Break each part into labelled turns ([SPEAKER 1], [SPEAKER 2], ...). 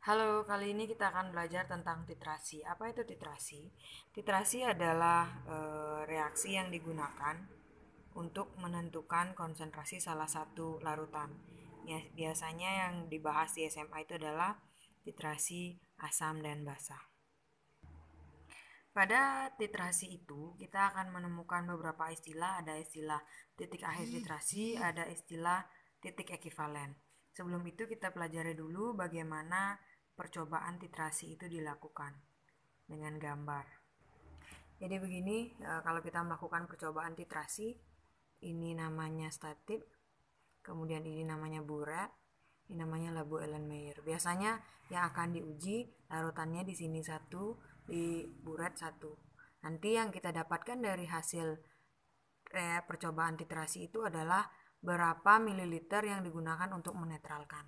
[SPEAKER 1] Halo, kali ini kita akan belajar tentang titrasi. Apa itu titrasi? Titrasi adalah reaksi yang digunakan untuk menentukan konsentrasi salah satu larutan. Ya, biasanya yang dibahas di SMA itu adalah titrasi asam dan basa. Pada titrasi itu, kita akan menemukan beberapa istilah. Ada istilah titik akhir titrasi, ada istilah titik ekivalen. Sebelum itu kita pelajari dulu bagaimana percobaan titrasi itu dilakukan dengan gambar. Jadi begini, kalau kita melakukan percobaan titrasi, ini namanya statik, kemudian ini namanya buret, ini namanya labu Erlenmeyer. Biasanya yang akan diuji larutannya di sini satu, di buret satu. Nanti yang kita dapatkan dari hasil percobaan titrasi itu adalah berapa mililiter yang digunakan untuk menetralkan.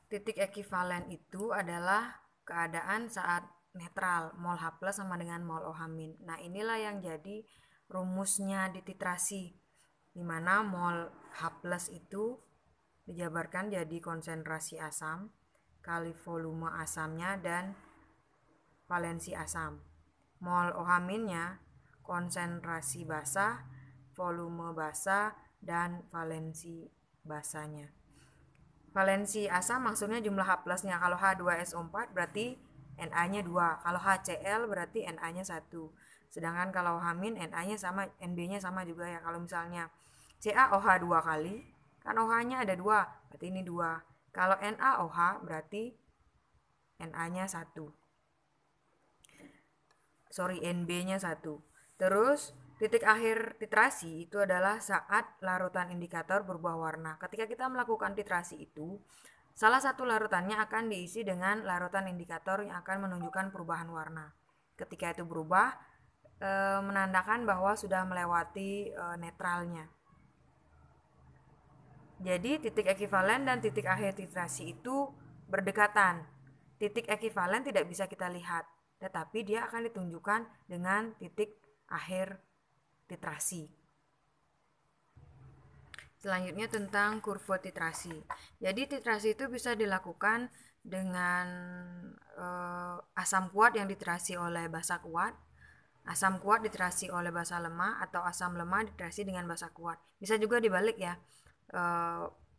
[SPEAKER 1] Titik ekivalen itu adalah keadaan saat netral, mol H plus sama dengan mol OH min. Nah, inilah yang jadi rumusnya di titrasi, di mana mol H plus itu dijabarkan jadi konsentrasi asam kali volume asamnya dan valensi asam. Mol OH minnya konsentrasi basa, volume basa, dan valensi basanya. Valensi asam maksudnya jumlah H plusnya. Kalau H2SO4 berarti Na-nya 2. Kalau HCl berarti Na-nya 1. Sedangkan kalau H- Na-nya sama, Nb-nya sama juga ya. Kalau misalnya CaOH 2 kali, kan OH-nya ada 2, berarti ini 2. Kalau NaOH berarti Na-nya 1. Nb-nya 1. Terus titik akhir titrasi itu adalah saat larutan indikator berubah warna. Ketika kita melakukan titrasi itu, salah satu larutannya akan diisi dengan larutan indikator yang akan menunjukkan perubahan warna. Ketika itu berubah, menandakan bahwa sudah melewati netralnya. Jadi titik ekivalen dan titik akhir titrasi itu berdekatan. Titik ekivalen tidak bisa kita lihat, tetapi dia akan ditunjukkan dengan titik akhir titrasi. Selanjutnya tentang kurva titrasi. Jadi titrasi itu bisa dilakukan dengan asam kuat yang dititrasi oleh basa kuat, asam kuat dititrasi oleh basa lemah, atau asam lemah dititrasi dengan basa kuat. Bisa juga dibalik ya,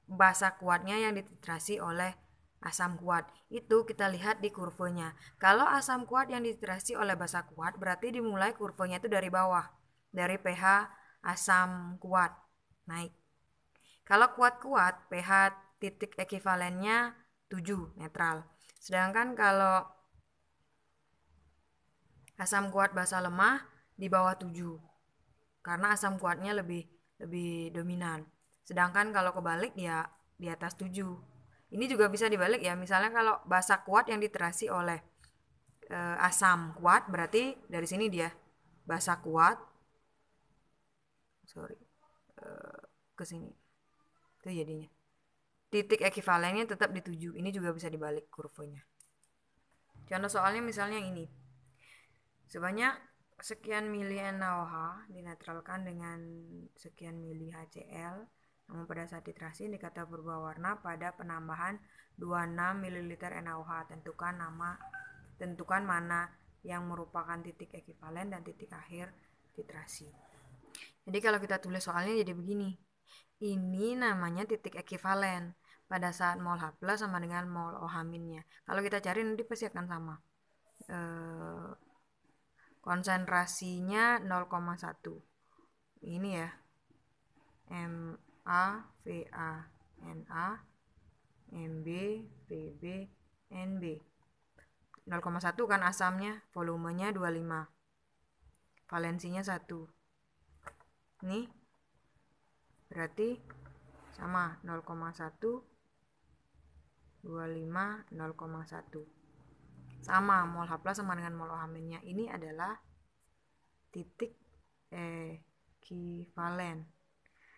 [SPEAKER 1] basa kuatnya yang dititrasi oleh asam kuat. Itu kita lihat di kurvanya. Kalau asam kuat yang dititrasi oleh basa kuat berarti dimulai kurvanya itu dari bawah, dari pH asam kuat naik. Kalau kuat-kuat, pH titik ekivalennya 7 netral. Sedangkan kalau asam kuat basa lemah di bawah 7 karena asam kuatnya lebih dominan. Sedangkan kalau kebalik ya di atas 7. Ini juga bisa dibalik ya. Misalnya kalau basa kuat yang diterasi oleh asam kuat berarti dari sini dia basa kuat. Sorry. Ke sini. Itu jadinya. Titik ekivalennya tetap di 7. Ini juga bisa dibalik kurvanya. Contoh soalnya misalnya ini. Sebanyak sekian mili NaOH dinetralkan dengan sekian mili HCl. Namun pada saat titrasi indikator berubah warna pada penambahan 26 ml NaOH. Tentukan mana yang merupakan titik ekivalen dan titik akhir titrasi. Jadi kalau kita tulis soalnya jadi begini. Ini namanya titik ekivalen pada saat mol H plus sama dengan mol OH minnya. Kalau kita cari nanti pasti akan sama. Konsentrasinya 0,1. Ini ya. MaVa Na Mb Pb Nb. 0,1 kan asamnya, volumenya 25. Valensinya 1. Nih berarti sama 0,1 25 0,1. Sama mol H plus sama dengan mol OH minnya. Ini adalah titik ekivalen.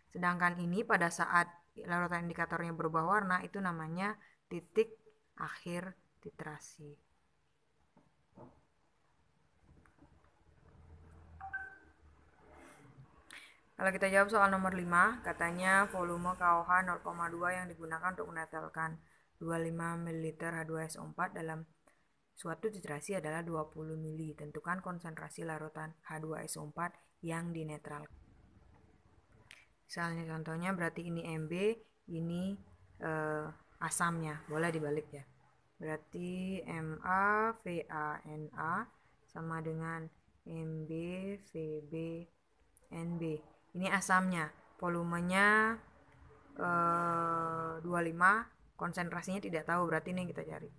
[SPEAKER 1] Sedangkan ini pada saat larutan indikatornya berubah warna itu namanya titik akhir titrasi. Kalau kita jawab soal nomor 5, katanya volume KOH 0,2 yang digunakan untuk menetralkan 25 ml H2SO4 dalam suatu titrasi adalah 20 ml. Tentukan konsentrasi larutan H2SO4 yang dinetralkan. Misalnya contohnya berarti ini MB, ini asamnya. Boleh dibalik ya. Berarti MaVaNa sama dengan MbVbNb. Ini asamnya, volumenya 25, konsentrasinya tidak tahu, berarti ini yang kita cari.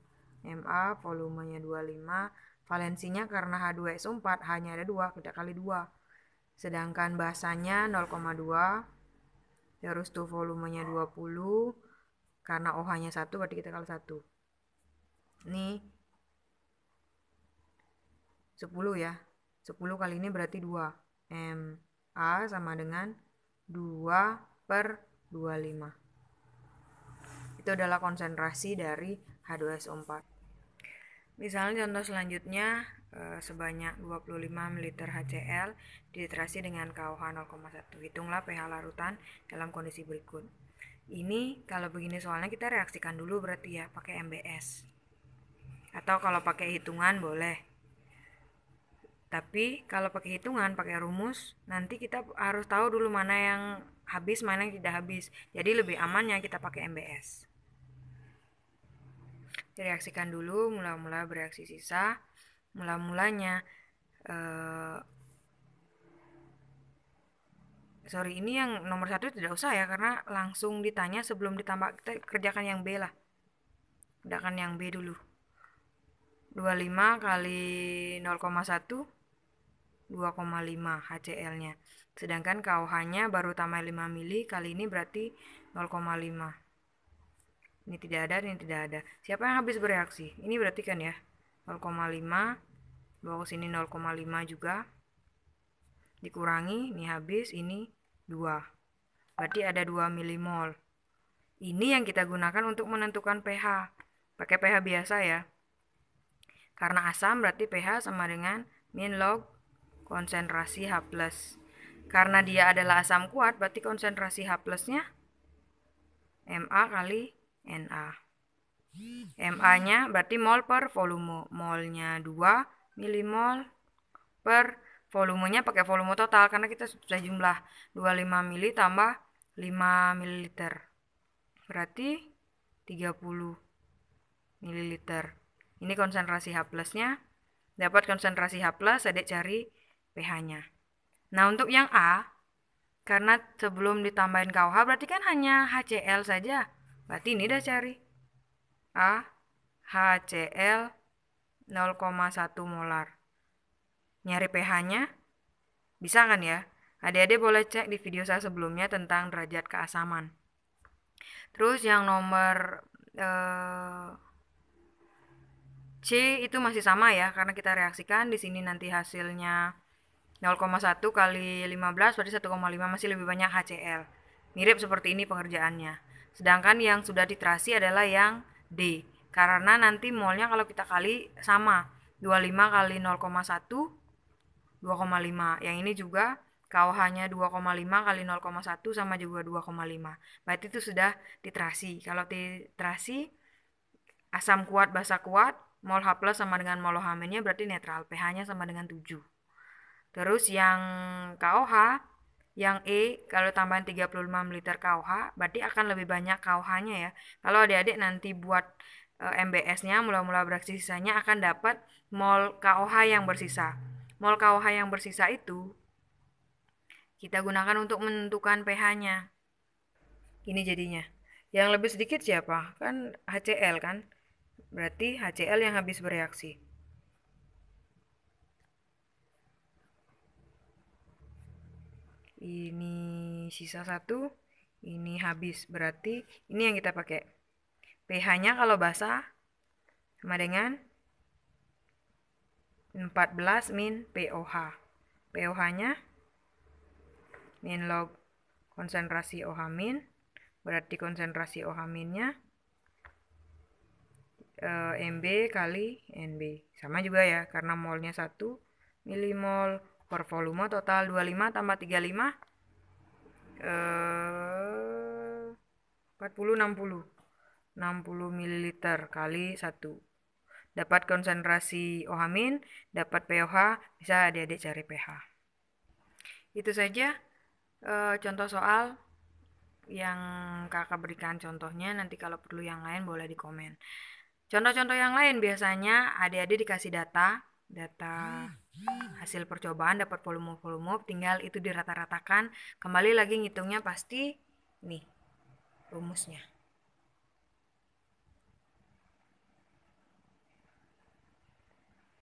[SPEAKER 1] Ma volumenya 25, valensinya karena H2SO4 hanya ada 2, kita kali 2. Sedangkan basanya 0,2, terus tuh volumenya 20, karena OH-nya 1 berarti kita kali 1. Ini 10 ya. 10 kali ini berarti 2. Ma sama dengan 2/25. Itu adalah konsentrasi dari H2SO4. Misalnya contoh selanjutnya sebanyak 25 ml HCl dititrasi dengan KOH 0,1. Hitunglah pH larutan dalam kondisi berikut. Ini kalau begini soalnya kita reaksikan dulu berarti ya, pakai MBS. Atau kalau pakai hitungan boleh. Tapi kalau pakai hitungan, pakai rumus, nanti kita harus tahu dulu mana yang habis, mana yang tidak habis. Jadi lebih amannya kita pakai MBS. Reaksikan dulu, mula-mula bereaksi sisa. Mula-mulanya ini yang nomor 1 tidak usah ya, karena langsung ditanya sebelum ditambah. Kita kerjakan yang B lah. Kerjakan yang B dulu. 25 kali 0,1 2,5 HCl-nya. Sedangkan KOH-nya baru tambah 5 mili, kali ini berarti 0,5. Ini tidak ada, ini tidak ada. Siapa yang habis bereaksi? Ini berarti kan ya 0,5, bawa ke sini 0,5 juga. Dikurangi, ini habis, ini 2. Berarti ada 2 milimol. Ini yang kita gunakan untuk menentukan pH. Pakai pH biasa ya. Karena asam berarti pH sama dengan min log konsentrasi H+. Karena dia adalah asam kuat, berarti konsentrasi H+-nya Ma kali Na. Ma-nya berarti mol per volume. Molnya 2 milimol per volumenya, pakai volume total karena kita sudah jumlah 25 mili tambah 5 ml. Berarti 30 ml. Ini konsentrasi H+-nya. Dapat konsentrasi H+, adik cari pH-nya. Nah, untuk yang A, karena sebelum ditambahin KOH berarti kan hanya HCl saja. Berarti ini udah cari. A, HCl 0,1 molar. Nyari pH-nya bisa kan ya? Adik-adik boleh cek di video saya sebelumnya tentang derajat keasaman. Terus yang nomor C itu masih sama ya, karena kita reaksikan di sini nanti hasilnya 0,1 kali 15 berarti 1,5, masih lebih banyak HCl. Mirip seperti ini pengerjaannya. Sedangkan yang sudah titrasi adalah yang D. Karena nanti molnya kalau kita kali sama. 25 kali 0,1 2,5. Yang ini juga KOH-nya 2,5 kali 0,1 sama juga 2,5. Berarti itu sudah titrasi. Kalau titrasi asam kuat basa kuat, mol H+ sama dengan mol OH- berarti netral. pH-nya sama dengan 7. Terus yang KOH, yang E, kalau tambahan 35 ml KOH, berarti akan lebih banyak KOH-nya ya. Kalau adik-adik nanti buat MBS-nya, mula-mula bereaksi sisanya akan dapat mol KOH yang bersisa. Mol KOH yang bersisa itu kita gunakan untuk menentukan pH-nya. Ini jadinya. Yang lebih sedikit siapa? Kan HCl kan? Berarti HCl yang habis bereaksi. Ini sisa 1, ini habis. Berarti ini yang kita pakai. pH-nya kalau basah sama dengan 14 min POH. POH-nya min log konsentrasi OH min, berarti konsentrasi OH minnya MB kali NB. Sama juga ya, karena molnya 1 milimol per volume, total 25 tambah 35 40 60 60 ml kali 1. Dapat konsentrasi OH-, dapat pOH, bisa adik-adik cari pH. Itu saja contoh soal yang kakak berikan contohnya. Nanti kalau perlu yang lain boleh di komen. Contoh-contoh yang lain biasanya adik-adik dikasih data hasil percobaan, dapat volume, tinggal itu dirata-ratakan, kembali lagi ngitungnya pasti nih rumusnya.